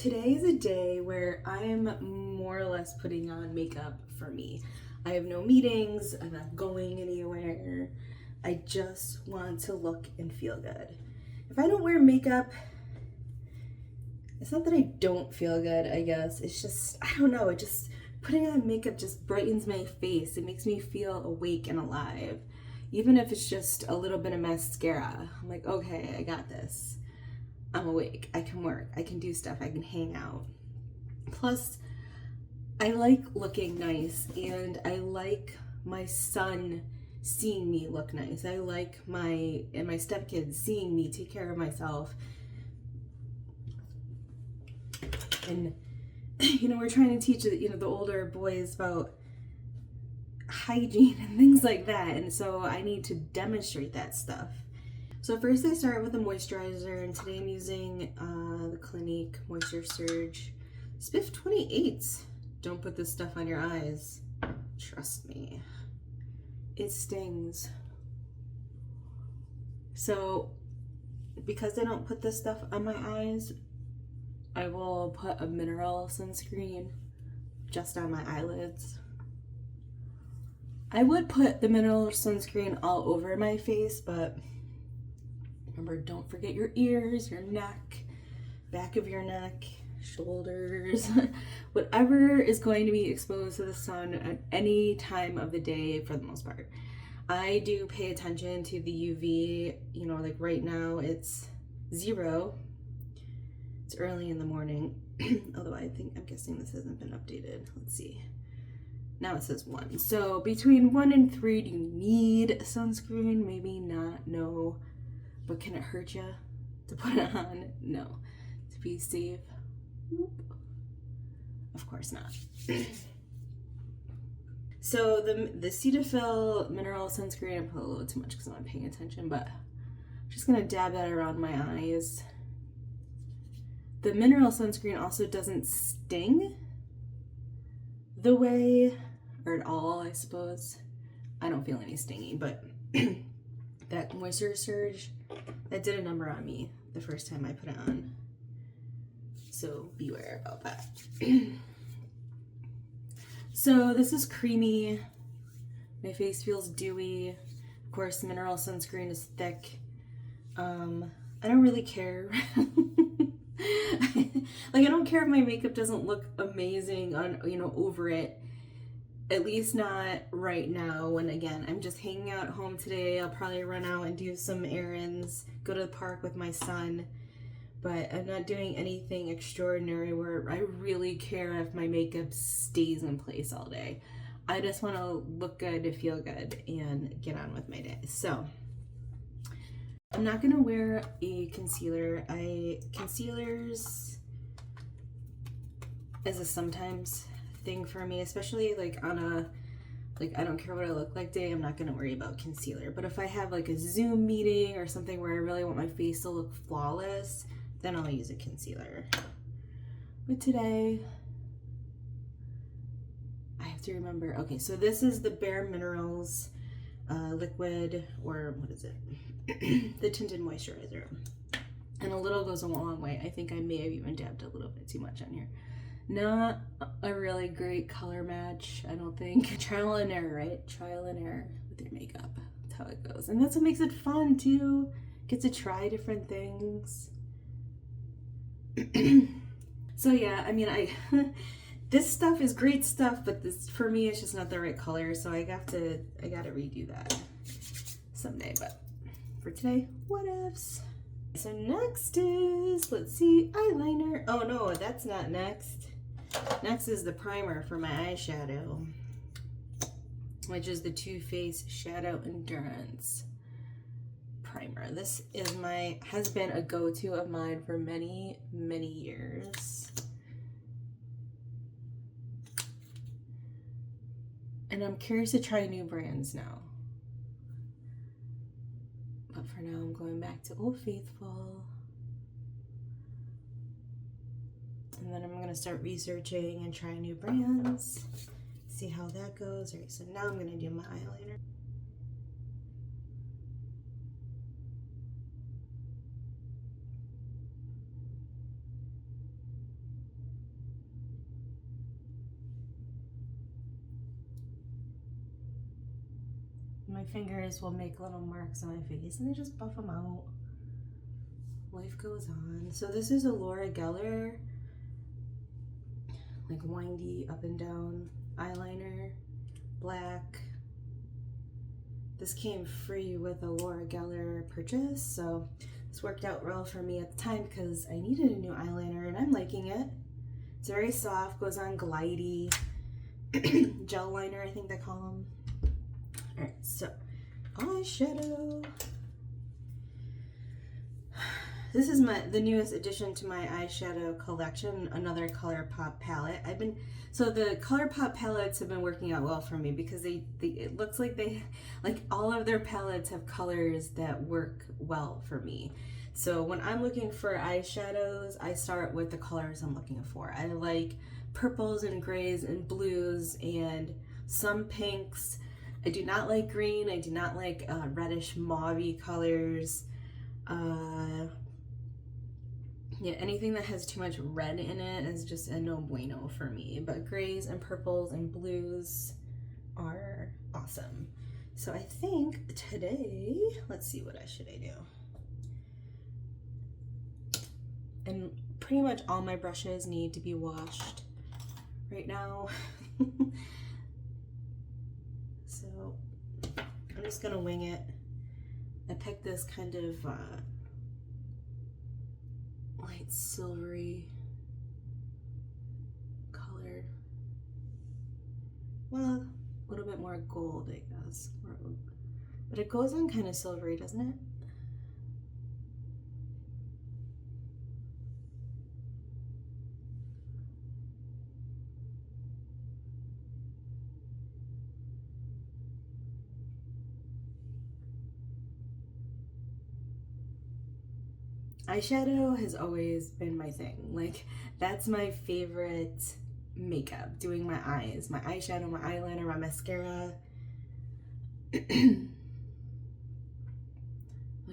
today is a day where I'm more or less putting on makeup for me. I have no meetings, I'm not going anywhere. I just want to look and feel good. If I don't wear makeup, it's not that I don't feel good, I guess. It's just, I don't know, putting on makeup just brightens my face. It makes me feel awake and alive. Even if it's just a little bit of mascara. I'm like, okay, I got this. I'm awake, I can work, I can do stuff, I can hang out. Plus, I like looking nice and I like my son seeing me look nice. I like my stepkids seeing me take care of myself. And we're trying to teach the older boys about hygiene and things like that. And so I need to demonstrate that stuff. So first I start with a moisturizer, and today I'm using the Clinique Moisture Surge Spiff 28s. Don't put this stuff on your eyes. Trust me. It stings. So because I don't put this stuff on my eyes, I will put a mineral sunscreen just on my eyelids. I would put the mineral sunscreen all over my face, but remember, don't forget your ears, your neck, back of your neck, shoulders, whatever is going to be exposed to the sun at any time of the day for the most part. I do pay attention to the UV, like right now it's 0. It's early in the morning, although I'm guessing this hasn't been updated. Let's see. Now it says 1. So between 1 and 3, do you need sunscreen? Maybe not, no. But can it hurt you to put it on? No. To be safe? Of course not. So the Cetaphil mineral sunscreen, I put a little too much because I'm not paying attention, but I'm just gonna dab that around my eyes. The mineral sunscreen also doesn't sting the way, or at all, I suppose. I don't feel any stinging, but that Moisture Surge, that did a number on me the first time I put it on. So beware about that. So this is creamy. My face feels dewy. Of course, mineral sunscreen is thick. I don't really care. Like, I don't care if my makeup doesn't look amazing on, over it. At least not right now, when again, I'm just hanging out at home today. I'll probably run out and do some errands, go to the park with my son, but I'm not doing anything extraordinary where I really care if my makeup stays in place all day. I just want to look good, to feel good, and get on with my day. So I'm not gonna wear a concealer. Concealers is a sometimes thing for me, especially like on a I don't care what I look like day. I'm not gonna worry about concealer. But if I have like a Zoom meeting or something where I really want my face to look flawless, then I'll use a concealer. But today I have to remember. Okay, so this is the Bare Minerals liquid, or what is it? The tinted moisturizer. And a little goes a long way. I think I may have even dabbed a little bit too much on here. Not a really great color match, I don't think. Trial and error, right? Trial and error with your makeup. That's how it goes. And that's what makes it fun too. Get to try different things. So yeah, I mean, this stuff is great stuff, but this, for me, it's just not the right color. So I gotta redo that someday. But for today, whatevs. So next is, let's see, eyeliner. Oh no, that's not next. Next is the primer for my eyeshadow, which is the Too Faced Shadow Endurance primer. This has been a go-to of mine for many, many years. And I'm curious to try new brands now. But for now, I'm going back to Old Faithful. And then I'm gonna start researching and try new brands, see how that goes. All right, so now I'm gonna do my eyeliner. my fingers will make little marks on my face and I just buff them out. Life goes on. So this is a Laura Geller, like windy up and down eyeliner, black. This came free with a Laura Geller purchase, so this worked out well for me at the time because I needed a new eyeliner and I'm liking it. It's very soft, goes on glidey. Gel liner, I think they call them. Alright, so eyeshadow. This is the newest addition to my eyeshadow collection, another ColourPop palette. So the ColourPop palettes have been working out well for me because it looks like all of their palettes have colors that work well for me. So when I'm looking for eyeshadows, I start with the colors I'm looking for. I like purples and grays and blues and some pinks. I do not like green. I do not like reddish mauvey colors. Yeah, anything that has too much red in it is just a no bueno for me. But grays and purples and blues are awesome. So I think today, let's see, what should I do? And pretty much all my brushes need to be washed right now. So I'm just gonna wing it. I picked this kind of light silvery color. Well, a little bit more gold, I guess. But it goes on kind of silvery, doesn't it? Eyeshadow has always been my thing. Like, that's my favorite makeup, doing my eyes, my eyeshadow, my eyeliner, my mascara. If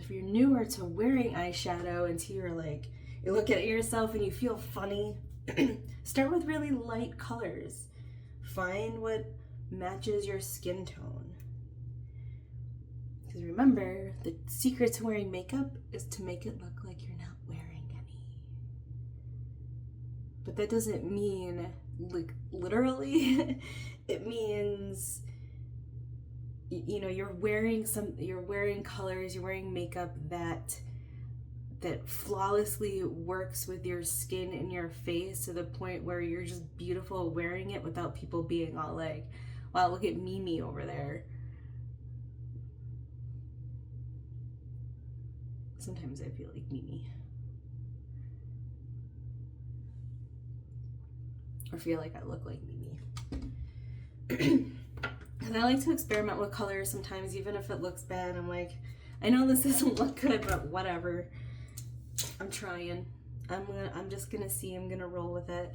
you're newer to wearing eyeshadow until you look at yourself and you feel funny, start with really light colors. Find what matches your skin tone. Because remember, the secret to wearing makeup is to make it look like you're not wearing any. But that doesn't mean, like, literally. It means, you know, you're wearing colors, you're wearing makeup that flawlessly works with your skin and your face to the point where you're just beautiful wearing it without people being all like, wow, look at Mimi over there. Sometimes I feel like Mimi. Or feel like I look like Mimi. And I like to experiment with colors sometimes, even if it looks bad. I'm like, I know this doesn't look good, but whatever. I'm trying. I'm just gonna see. I'm gonna roll with it.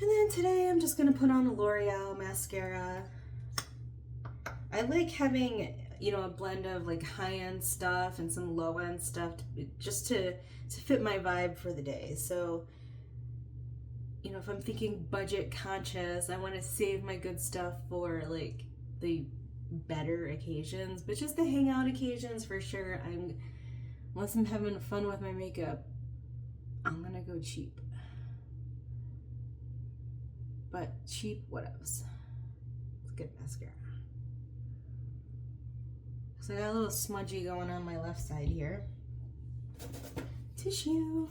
And then today I'm just gonna put on a L'Oreal mascara. I like having, you know, a blend of like high-end stuff and some low-end stuff just to fit my vibe for the day. So, you know, if I'm thinking budget conscious, I want to save my good stuff for like the better occasions, but just the hangout occasions for sure. Unless I'm having fun with my makeup, I'm gonna go cheap. But cheap whatevs. It's good mascara. So I got a little smudgy going on my left side here. Tissue.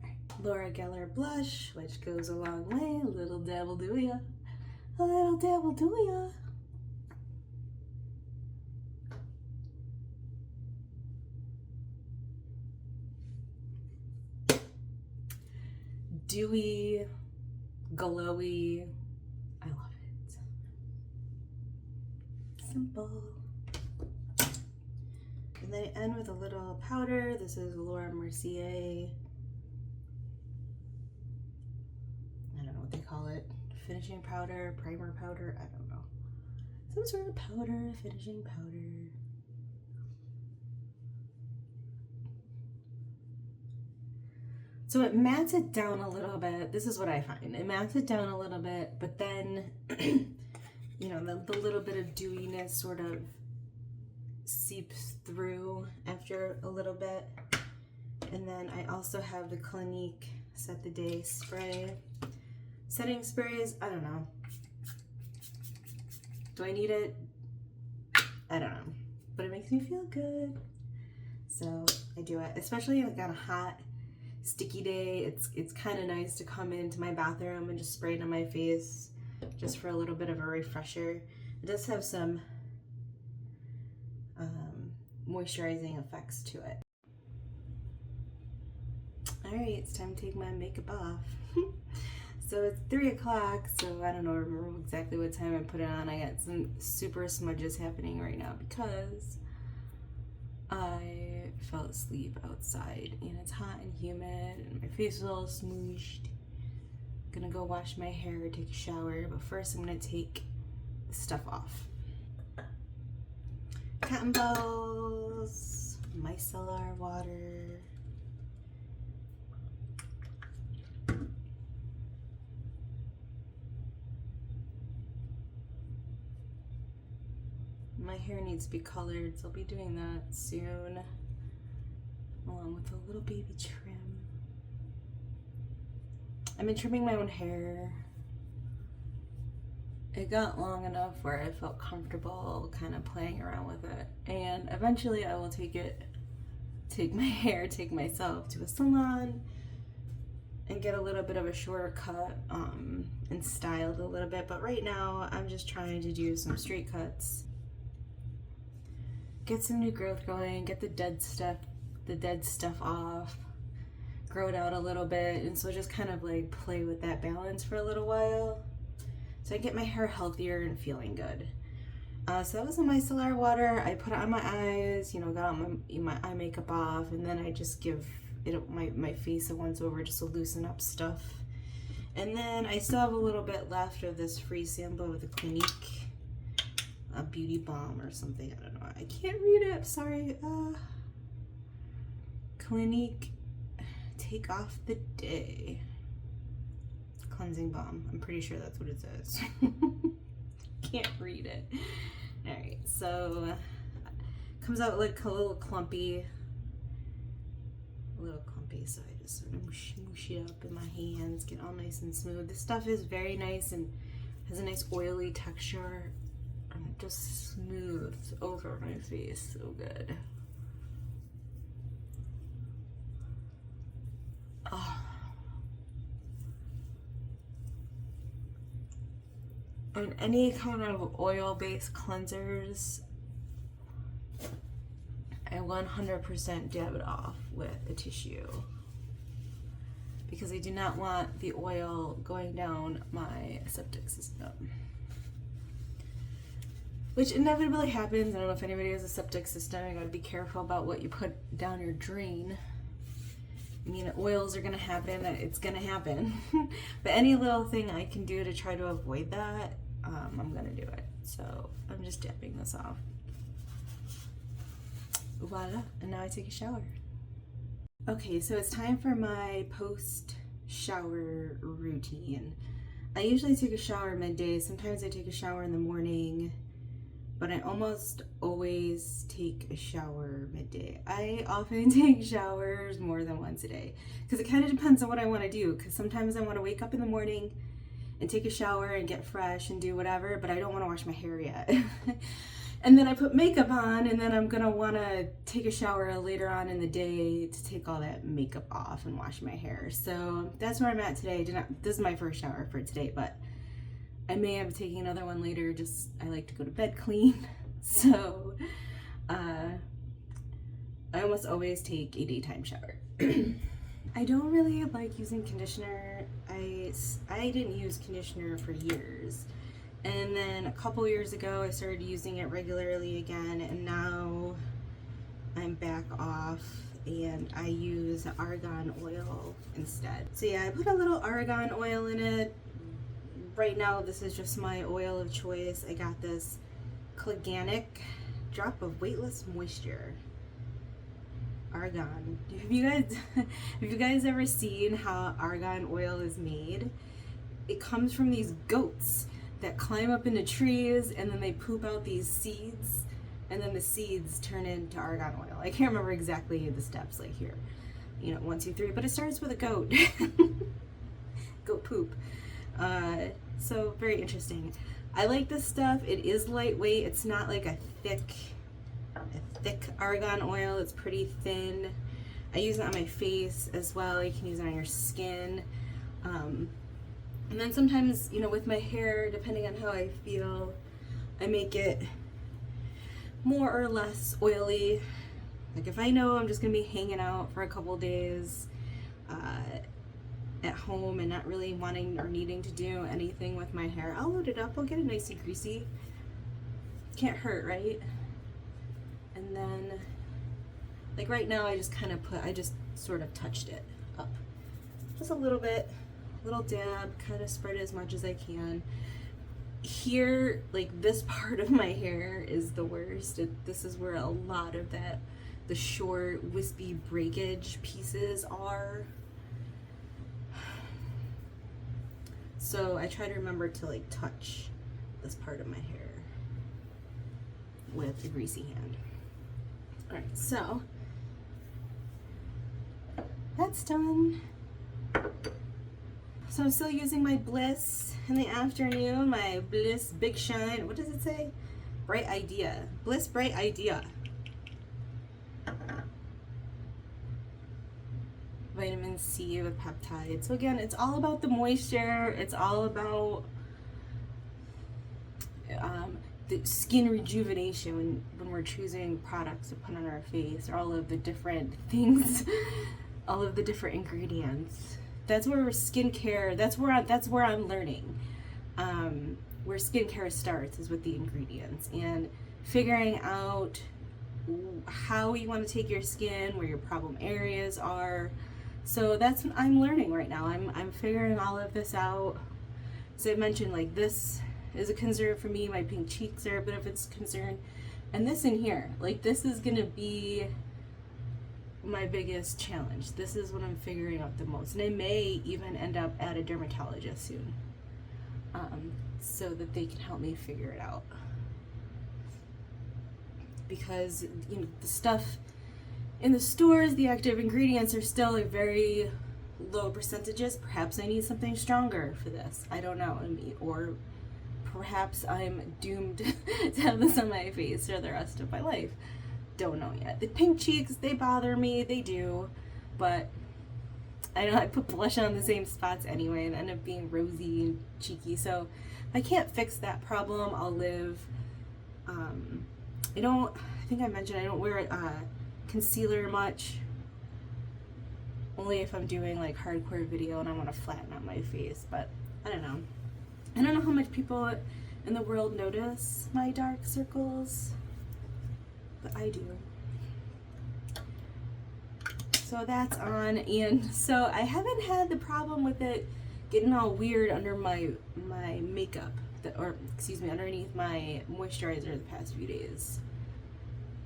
Alright, Laura Geller blush, which goes a long way. A little dabble do ya. A little dabble do ya. Dewy, glowy. I love it. Simple. And then I end with a little powder. This is Laura Mercier. I don't know what they call it. Finishing powder, primer powder, I don't know. Some sort of powder, finishing powder. So it mats it down a little bit. This is what I find. It mats it down a little bit, but then you know, the little bit of dewiness sort of seeps through after a little bit. And then I also have the Clinique Set the Day spray. Setting sprays, I don't know. Do I need it? I don't know. But it makes me feel good. So I do it, especially like on a hot, sticky day. It's kind of nice to come into my bathroom and just spray it on my face just for a little bit of a refresher. It does have some moisturizing effects to it. Alright, it's time to take my makeup off. So it's 3 o'clock, so I don't know, remember exactly what time I put it on. I got some super smudges happening right now because I fell asleep outside and it's hot and humid and my face is all smooshed. I'm gonna go wash my hair, take a shower, but first I'm gonna take the stuff off. Cotton balls, micellar water. My hair needs to be colored, so I'll be doing that soon, along with a little baby trim. I've been trimming my own hair. It got long enough where I felt comfortable kind of playing around with it, and eventually I will take myself to a salon and get a little bit of a shorter cut and styled a little bit, but right now I'm just trying to do some straight cuts. Get some new growth going, get the dead stuff off, grow it out a little bit, and so just kind of like play with that balance for a little while so I get my hair healthier and feeling good. So that was the micellar water. I put it on my eyes, you know, got my eye makeup off, and then I just give it my face a once over just to loosen up stuff. And then I still have a little bit left of this free sample of the Clinique a beauty balm or something. I don't know. I can't read it. Sorry. Clinique Take Off the Day cleansing balm. I'm pretty sure that's what it says. Can't read it. All right. So comes out like a little clumpy. So I just sort of smoosh it up in my hands, get all nice and smooth. This stuff is very nice and has a nice oily texture. Just smooths over my face so good. Oh. And any kind of oil-based cleansers, I 100% dab it off with a tissue because I do not want the oil going down my septic system. Which inevitably happens. I don't know if anybody has a septic system. You gotta be careful about what you put down your drain. I mean, oils are gonna happen. It's gonna happen. But any little thing I can do to try to avoid that, I'm gonna do it. So I'm just dabbing this off. Voila, and now I take a shower. Okay, so it's time for my post-shower routine. I usually take a shower midday. Sometimes I take a shower in the morning, but I almost always take a shower midday. I often take showers more than once a day because it kind of depends on what I want to do, because sometimes I want to wake up in the morning and take a shower and get fresh and do whatever, but I don't want to wash my hair yet. And then I put makeup on, and then I'm gonna want to take a shower later on in the day to take all that makeup off and wash my hair. So that's where I'm at today. This is my first shower for today, but I may have taken another one later. Just I like to go to bed clean. So I almost always take a daytime shower. I don't really like using conditioner. I didn't use conditioner for years. And then a couple years ago, I started using it regularly again, and now I'm back off and I use argan oil instead. So yeah, I put a little argan oil in it. Right now, this is just my oil of choice. I got this Cleganic Drop of Weightless Moisture. Argan. Have you guys ever seen how argan oil is made? It comes from these goats that climb up into trees, and then they poop out these seeds, and then the seeds turn into argan oil. I can't remember exactly the steps, like here, you know, 1, 2, 3, but it starts with a goat. Goat poop. So very interesting. I like this stuff. It is lightweight. It's not like a thick argan oil. It's pretty thin. I use it on my face as well. You can use it on your skin. And then sometimes, you know, with my hair, depending on how I feel, I make it more or less oily. Like if I know I'm just gonna be hanging out for a couple days at home and not really wanting or needing to do anything with my hair, I'll load it up. I'll get it nice and greasy. Can't hurt, right? And then, like right now, I just sort of touched it up. Just a little bit, little dab, kind of spread it as much as I can. Here, like this part of my hair is the worst. This is where a lot of the short, wispy breakage pieces are. So I try to remember to like touch this part of my hair with a greasy hand. All right, so that's done. So I'm still using my Bliss in the afternoon, my Bliss Big Shine. What does it say? Bright Idea. Bliss Bright Idea. Vitamin C with peptides. So again, it's all about the moisture. It's all about the skin rejuvenation when we're choosing products to put on our face, or all of the different things, all of the different ingredients. That's where skincare. That's where I'm learning. Where skincare starts is with the ingredients and figuring out how you want to take your skin, where your problem areas are. So that's what I'm learning right now. I'm figuring all of this out. So I mentioned, like, this is a concern for me. My pink cheeks are a bit of a concern. And this in here, like, this is gonna be my biggest challenge. This is what I'm figuring out the most. And I may even end up at a dermatologist soon, so that they can help me figure it out. Because, you know, the stuff in the stores, the active ingredients are still like very low percentages. Perhaps I need something stronger for this. I don't know. Or perhaps I'm doomed to have this on my face for the rest of my life. Don't know yet. The pink cheeks, they bother me. They do. But I know I put blush on the same spots anyway and end up being rosy and cheeky. So if I can't fix that problem, I'll live. I think I mentioned I don't wear concealer much, only if I'm doing like hardcore video and I want to flatten out my face. But I don't know how much people in the world notice my dark circles, but I do. So that's on, and so I haven't had the problem with it getting all weird under my makeup, underneath my moisturizer the past few days.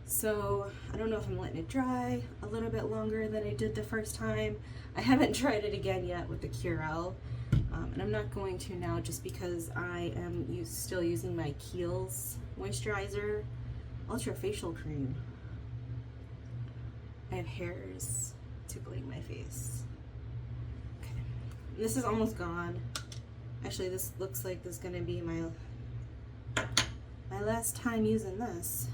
So I don't know if I'm letting it dry a little bit longer than I did the first time. I haven't tried it again yet with the Curel, and I'm not going to now just because I am still using my Kiehl's moisturizer, Ultra Facial Cream. I have hairs tickling my face. Okay, this is almost gone. Actually, this looks like this is gonna be my last time using this.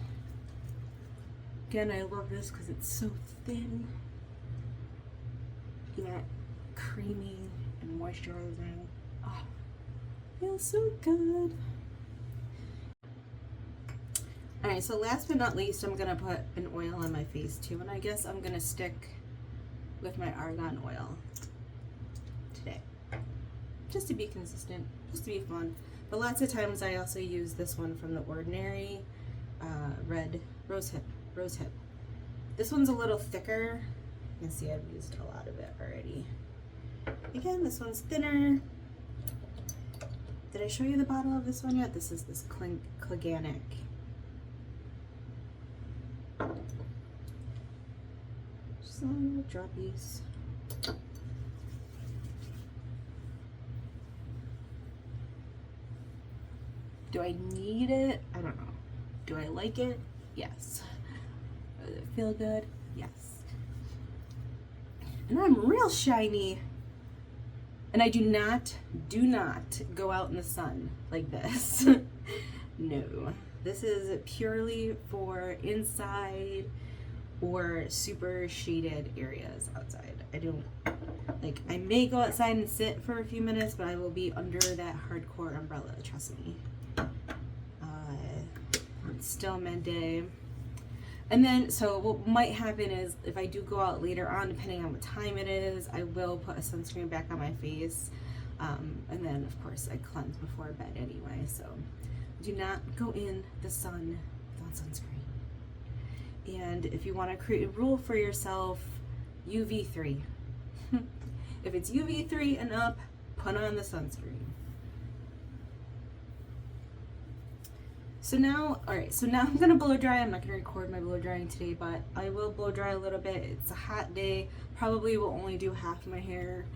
Again, I love this because it's so thin, yet creamy and moisturizing. Oh, feels so good. Alright, so last but not least, I'm going to put an oil on my face too, and I guess I'm going to stick with my argan oil today. Just to be consistent, just to be fun. But lots of times I also use this one from The Ordinary, red rosehip. This one's a little thicker. You can see I've used a lot of it already. Again, this one's thinner. Did I show you the bottle of this one yet? This is this Cleganic. Just little droppies. Do I need it? I don't know. Do I like it? Yes. Does it feel good? Yes. And I'm real shiny. And I do not go out in the sun like this. No. This is purely for inside or super shaded areas outside. I don't, like, I may go outside and sit for a few minutes, but I will be under that hardcore umbrella, trust me. It's still midday. And then, so what might happen is if I do go out later on, depending on what time it is, I will put a sunscreen back on my face. And then, of course, I cleanse before bed anyway. So do not go in the sun without sunscreen. And if you want to create a rule for yourself, UV3. If it's UV3 and up, put on the sunscreen. So now, alright, so now I'm going to blow dry. I'm not going to record my blow drying today, but I will blow dry a little bit. It's a hot day. Probably will only do half my hair.